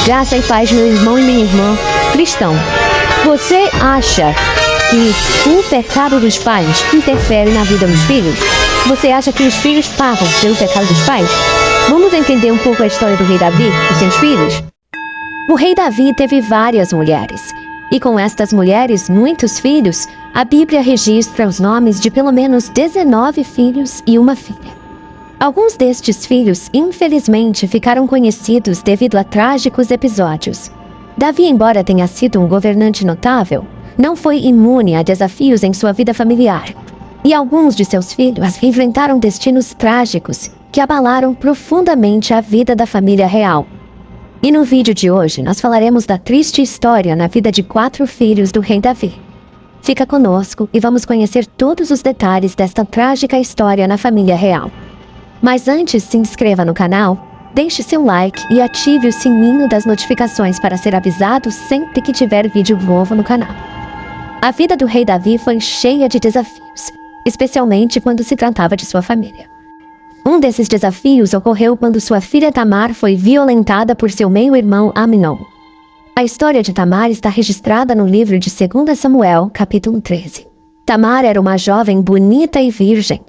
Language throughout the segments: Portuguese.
Graça e paz, meu irmão e minha irmã cristão. Você acha que o pecado dos pais interfere na vida dos filhos? Você acha que os filhos pagam pelo pecado dos pais? Vamos entender um pouco a história do rei Davi e seus filhos? O rei Davi teve várias mulheres, e com estas mulheres, muitos filhos. A Bíblia registra os nomes de pelo menos 19 filhos e uma filha. Alguns destes filhos, infelizmente, ficaram conhecidos devido a trágicos episódios. Davi, embora tenha sido um governante notável, não foi imune a desafios em sua vida familiar. E alguns de seus filhos enfrentaram destinos trágicos que abalaram profundamente a vida da família real. E no vídeo de hoje, nós falaremos da triste história na vida de 4 filhos do rei Davi. Fica conosco e vamos conhecer todos os detalhes desta trágica história na família real. Mas antes, se inscreva no canal, deixe seu like e ative o sininho das notificações para ser avisado sempre que tiver vídeo novo no canal. A vida do rei Davi foi cheia de desafios, especialmente quando se tratava de sua família. Um desses desafios ocorreu quando sua filha Tamar foi violentada por seu meio-irmão Amnon. A história de Tamar está registrada no livro de 2 Samuel, capítulo 13. Tamar era uma jovem bonita e virgem.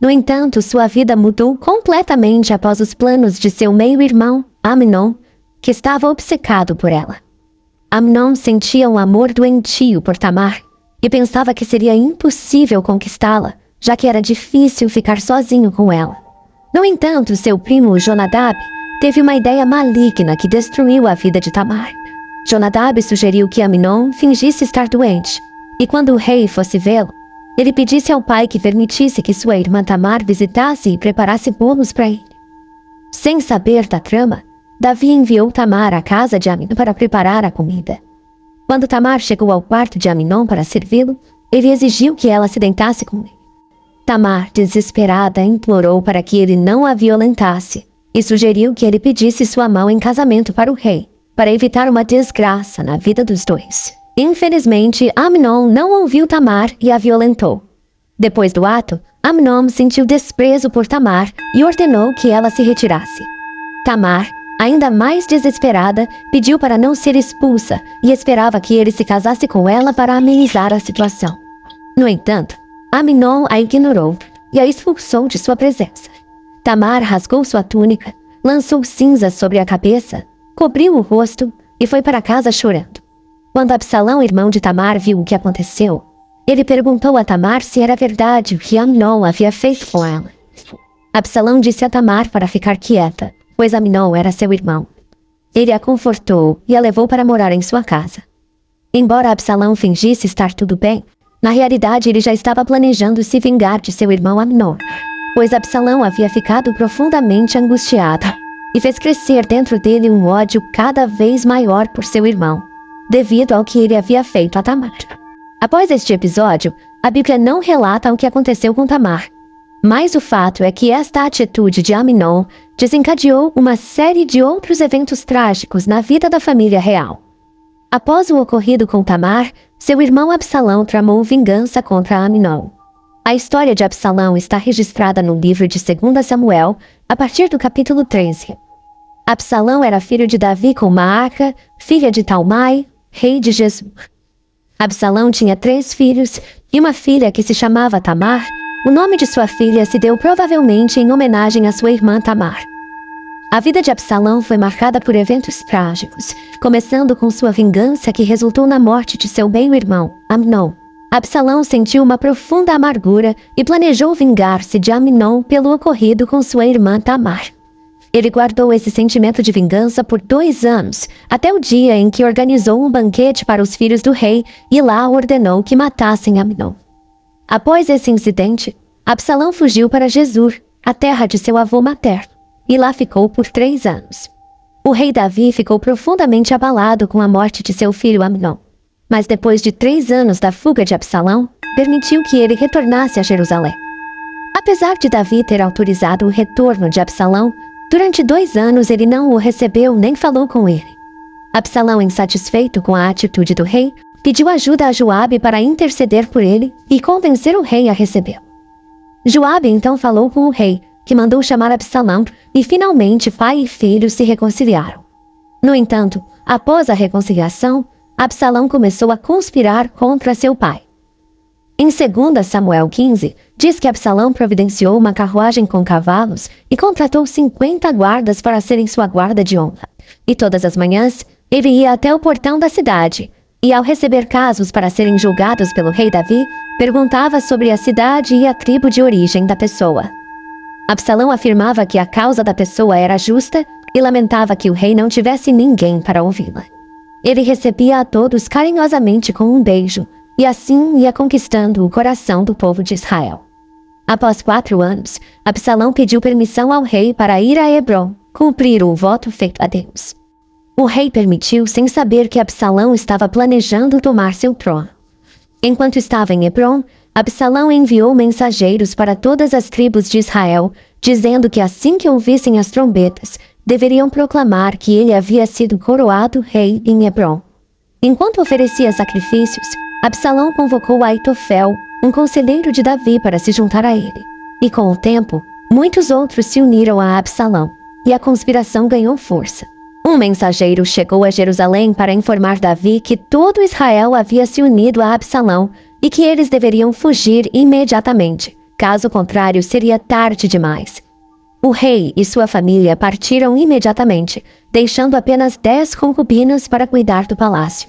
No entanto, sua vida mudou completamente após os planos de seu meio-irmão, Amnon, que estava obcecado por ela. Amnon sentia um amor doentio por Tamar e pensava que seria impossível conquistá-la, já que era difícil ficar sozinho com ela. No entanto, seu primo Jonadab teve uma ideia maligna que destruiu a vida de Tamar. Jonadab sugeriu que Amnon fingisse estar doente, e quando o rei fosse vê-lo, ele pedisse ao pai que permitisse que sua irmã Tamar visitasse e preparasse bolos para ele. Sem saber da trama, Davi enviou Tamar à casa de Amnon para preparar a comida. Quando Tamar chegou ao quarto de Amnon para servi-lo, ele exigiu que ela se deitasse com ele. Tamar, desesperada, implorou para que ele não a violentasse e sugeriu que ele pedisse sua mão em casamento para o rei, para evitar uma desgraça na vida dos dois. Infelizmente, Amnon não ouviu Tamar e a violentou. Depois do ato, Amnon sentiu desprezo por Tamar e ordenou que ela se retirasse. Tamar, ainda mais desesperada, pediu para não ser expulsa e esperava que ele se casasse com ela para amenizar a situação. No entanto, Amnon a ignorou e a expulsou de sua presença. Tamar rasgou sua túnica, lançou cinzas sobre a cabeça, cobriu o rosto e foi para casa chorando. Quando Absalão, irmão de Tamar, viu o que aconteceu, ele perguntou a Tamar se era verdade o que Amnon havia feito com ela. Absalão disse a Tamar para ficar quieta, pois Amnon era seu irmão. Ele a confortou e a levou para morar em sua casa. Embora Absalão fingisse estar tudo bem, na realidade ele já estava planejando se vingar de seu irmão Amnon, pois Absalão havia ficado profundamente angustiado e fez crescer dentro dele um ódio cada vez maior por seu irmão, devido ao que ele havia feito a Tamar. Após este episódio, a Bíblia não relata o que aconteceu com Tamar, mas o fato é que esta atitude de Amnon desencadeou uma série de outros eventos trágicos na vida da família real. Após o ocorrido com Tamar, seu irmão Absalão tramou vingança contra Amnon. A história de Absalão está registrada no livro de 2 Samuel, a partir do capítulo 13. Absalão era filho de Davi com Maaca, filha de Talmai, rei de Gesur. Absalão tinha 3 filhos e uma filha que se chamava Tamar. O nome de sua filha se deu provavelmente em homenagem à sua irmã Tamar. A vida de Absalão foi marcada por eventos trágicos, começando com sua vingança que resultou na morte de seu meio-irmão, Amnon. Absalão sentiu uma profunda amargura e planejou vingar-se de Amnon pelo ocorrido com sua irmã Tamar. Ele guardou esse sentimento de vingança por 2 anos, até o dia em que organizou um banquete para os filhos do rei e lá ordenou que matassem Amnon. Após esse incidente, Absalão fugiu para Gesur, a terra de seu avô materno, e lá ficou por 3 anos. O rei Davi ficou profundamente abalado com a morte de seu filho Amnon, mas depois de 3 anos da fuga de Absalão, permitiu que ele retornasse a Jerusalém. Apesar de Davi ter autorizado o retorno de Absalão, durante 2 anos ele não o recebeu nem falou com ele. Absalão, insatisfeito com a atitude do rei, pediu ajuda a Joabe para interceder por ele e convencer o rei a recebê-lo. Joabe então falou com o rei, que mandou chamar Absalão, e finalmente pai e filho se reconciliaram. No entanto, após a reconciliação, Absalão começou a conspirar contra seu pai. Em 2 Samuel 15, diz que Absalão providenciou uma carruagem com cavalos e contratou 50 guardas para serem sua guarda de honra. E todas as manhãs, ele ia até o portão da cidade, e ao receber casos para serem julgados pelo rei Davi, perguntava sobre a cidade e a tribo de origem da pessoa. Absalão afirmava que a causa da pessoa era justa e lamentava que o rei não tivesse ninguém para ouvi-la. Ele recebia a todos carinhosamente com um beijo, e assim ia conquistando o coração do povo de Israel. Após 4 anos, Absalão pediu permissão ao rei para ir a Hebrom, cumprir o voto feito a Deus. O rei permitiu sem saber que Absalão estava planejando tomar seu trono. Enquanto estava em Hebrom, Absalão enviou mensageiros para todas as tribos de Israel, dizendo que assim que ouvissem as trombetas, deveriam proclamar que ele havia sido coroado rei em Hebrom. Enquanto oferecia sacrifícios, Absalão convocou Aitofel, um conselheiro de Davi, para se juntar a ele. E com o tempo, muitos outros se uniram a Absalão, e a conspiração ganhou força. Um mensageiro chegou a Jerusalém para informar Davi que todo Israel havia se unido a Absalão e que eles deveriam fugir imediatamente, caso contrário seria tarde demais. O rei e sua família partiram imediatamente, deixando apenas 10 concubinas para cuidar do palácio.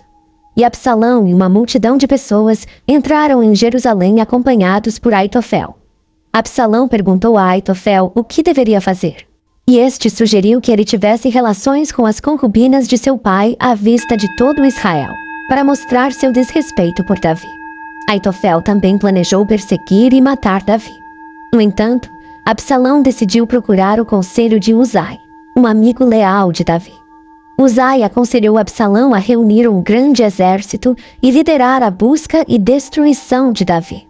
E Absalão e uma multidão de pessoas entraram em Jerusalém acompanhados por Aitofel. Absalão perguntou a Aitofel o que deveria fazer. E este sugeriu que ele tivesse relações com as concubinas de seu pai à vista de todo Israel, para mostrar seu desrespeito por Davi. Aitofel também planejou perseguir e matar Davi. No entanto, Absalão decidiu procurar o conselho de Uzai, um amigo leal de Davi. Uzai aconselhou Absalão a reunir um grande exército e liderar a busca e destruição de Davi.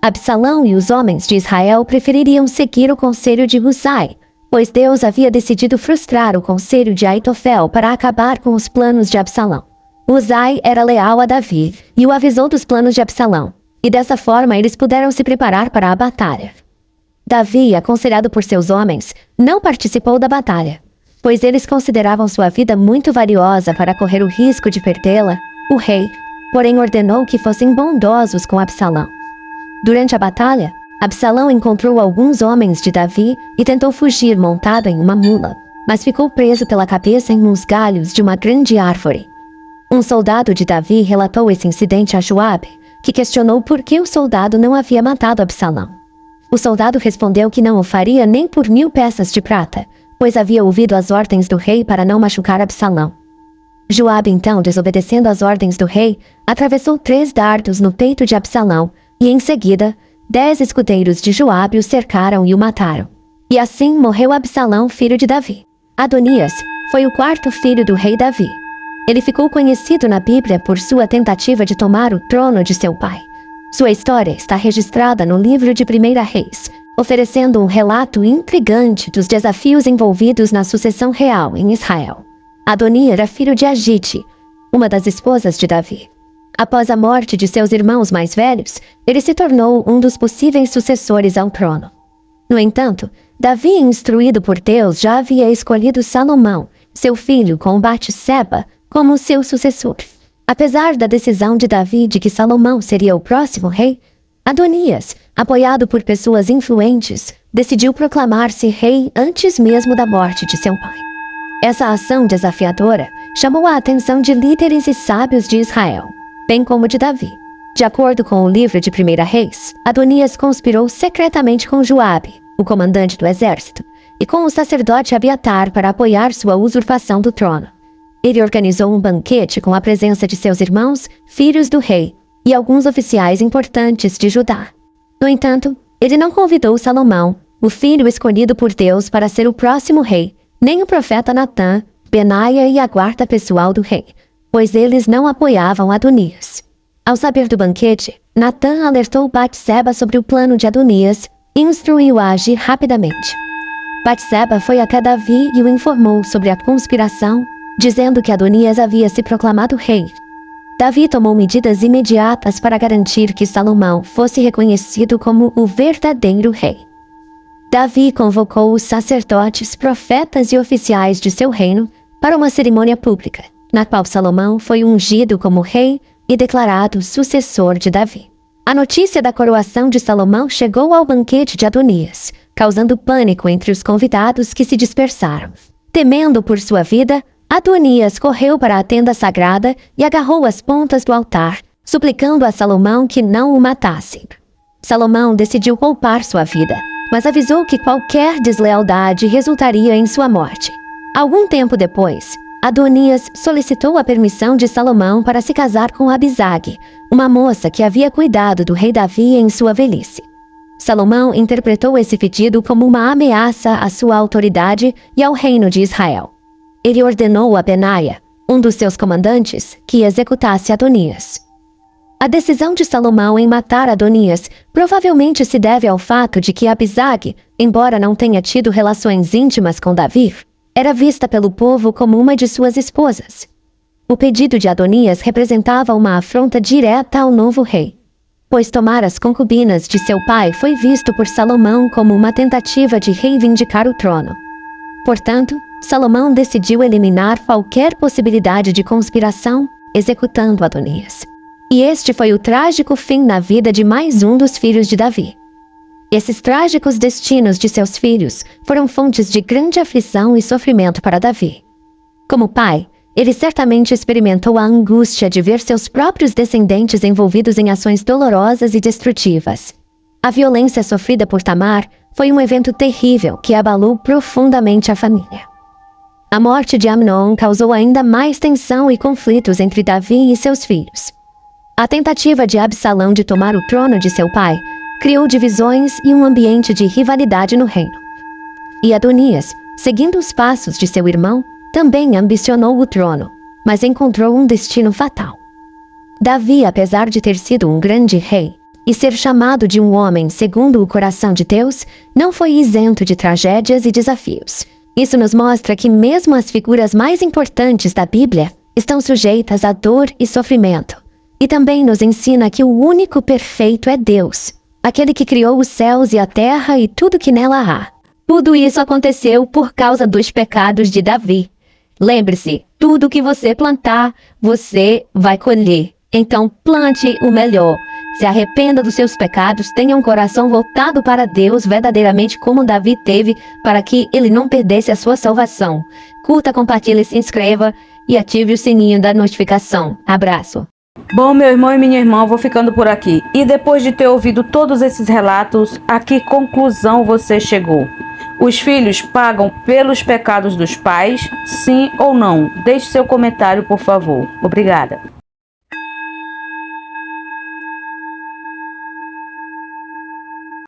Absalão e os homens de Israel prefeririam seguir o conselho de Uzai, pois Deus havia decidido frustrar o conselho de Aitofel para acabar com os planos de Absalão. Uzai era leal a Davi e o avisou dos planos de Absalão, e dessa forma eles puderam se preparar para a batalha. Davi, aconselhado por seus homens, não participou da batalha, pois eles consideravam sua vida muito valiosa para correr o risco de perdê-la. O rei, porém, ordenou que fossem bondosos com Absalão. Durante a batalha, Absalão encontrou alguns homens de Davi e tentou fugir montado em uma mula, mas ficou preso pela cabeça em uns galhos de uma grande árvore. Um soldado de Davi relatou esse incidente a Joabe, que questionou por que o soldado não havia matado Absalão. O soldado respondeu que não o faria nem por 1000 peças de prata, pois havia ouvido as ordens do rei para não machucar Absalão. Joabe, então, desobedecendo às ordens do rei, atravessou 3 dardos no peito de Absalão, e em seguida, 10 escudeiros de Joabe o cercaram e o mataram. E assim morreu Absalão, filho de Davi. Adonias foi o 4º filho do rei Davi. Ele ficou conhecido na Bíblia por sua tentativa de tomar o trono de seu pai. Sua história está registrada no livro de 1 Reis, oferecendo um relato intrigante dos desafios envolvidos na sucessão real em Israel. Adonias era filho de Agite, uma das esposas de Davi. Após a morte de seus irmãos mais velhos, ele se tornou um dos possíveis sucessores ao trono. No entanto, Davi, instruído por Deus, já havia escolhido Salomão, seu filho, com Batseba, como seu sucessor. Apesar da decisão de Davi de que Salomão seria o próximo rei, Adonias, apoiado por pessoas influentes, decidiu proclamar-se rei antes mesmo da morte de seu pai. Essa ação desafiadora chamou a atenção de líderes e sábios de Israel, bem como de Davi. De acordo com o livro de 1 Reis, Adonias conspirou secretamente com Joabe, o comandante do exército, e com o sacerdote Abiatar para apoiar sua usurpação do trono. Ele organizou um banquete com a presença de seus irmãos, filhos do rei, e alguns oficiais importantes de Judá. No entanto, ele não convidou Salomão, o filho escolhido por Deus para ser o próximo rei, nem o profeta Natã, Benaia e a guarda pessoal do rei, pois eles não apoiavam Adonias. Ao saber do banquete, Natã alertou Batseba sobre o plano de Adonias e instruiu-a a agir rapidamente. Batseba foi até Davi e o informou sobre a conspiração, dizendo que Adonias havia se proclamado rei. Davi tomou medidas imediatas para garantir que Salomão fosse reconhecido como o verdadeiro rei. Davi convocou os sacerdotes, profetas e oficiais de seu reino, para uma cerimônia pública, na qual Salomão foi ungido como rei e declarado sucessor de Davi. A notícia da coroação de Salomão chegou ao banquete de Adonias, causando pânico entre os convidados que se dispersaram. Temendo por sua vida, Adonias correu para a tenda sagrada e agarrou as pontas do altar, suplicando a Salomão que não o matasse. Salomão decidiu poupar sua vida, mas avisou que qualquer deslealdade resultaria em sua morte. Algum tempo depois, Adonias solicitou a permissão de Salomão para se casar com Abisag, uma moça que havia cuidado do rei Davi em sua velhice. Salomão interpretou esse pedido como uma ameaça à sua autoridade e ao reino de Israel. Ele ordenou a Benaia, um dos seus comandantes, que executasse Adonias. A decisão de Salomão em matar Adonias provavelmente se deve ao fato de que Abisag, embora não tenha tido relações íntimas com Davi, era vista pelo povo como uma de suas esposas. O pedido de Adonias representava uma afronta direta ao novo rei, pois tomar as concubinas de seu pai foi visto por Salomão como uma tentativa de reivindicar o trono. Portanto, Salomão decidiu eliminar qualquer possibilidade de conspiração, executando Adonias. E este foi o trágico fim na vida de mais um dos filhos de Davi. Esses trágicos destinos de seus filhos foram fontes de grande aflição e sofrimento para Davi. Como pai, ele certamente experimentou a angústia de ver seus próprios descendentes envolvidos em ações dolorosas e destrutivas. A violência sofrida por Tamar foi um evento terrível que abalou profundamente a família. A morte de Amnon causou ainda mais tensão e conflitos entre Davi e seus filhos. A tentativa de Absalão de tomar o trono de seu pai criou divisões e um ambiente de rivalidade no reino. E Adonias, seguindo os passos de seu irmão, também ambicionou o trono, mas encontrou um destino fatal. Davi, apesar de ter sido um grande rei e ser chamado de um homem segundo o coração de Deus, não foi isento de tragédias e desafios. Isso nos mostra que mesmo as figuras mais importantes da Bíblia estão sujeitas a dor e sofrimento. E também nos ensina que o único perfeito é Deus, aquele que criou os céus e a terra e tudo que nela há. Tudo isso aconteceu por causa dos pecados de Davi. Lembre-se, tudo que você plantar, você vai colher. Então plante o melhor. Se arrependa dos seus pecados, tenha um coração voltado para Deus verdadeiramente como Davi teve, para que ele não perdesse a sua salvação. Curta, compartilhe, se inscreva e ative o sininho da notificação. Abraço. Bom, meu irmão e minha irmã, vou ficando por aqui. E depois de ter ouvido todos esses relatos, a que conclusão você chegou? Os filhos pagam pelos pecados dos pais? Sim ou não? Deixe seu comentário, por favor. Obrigada.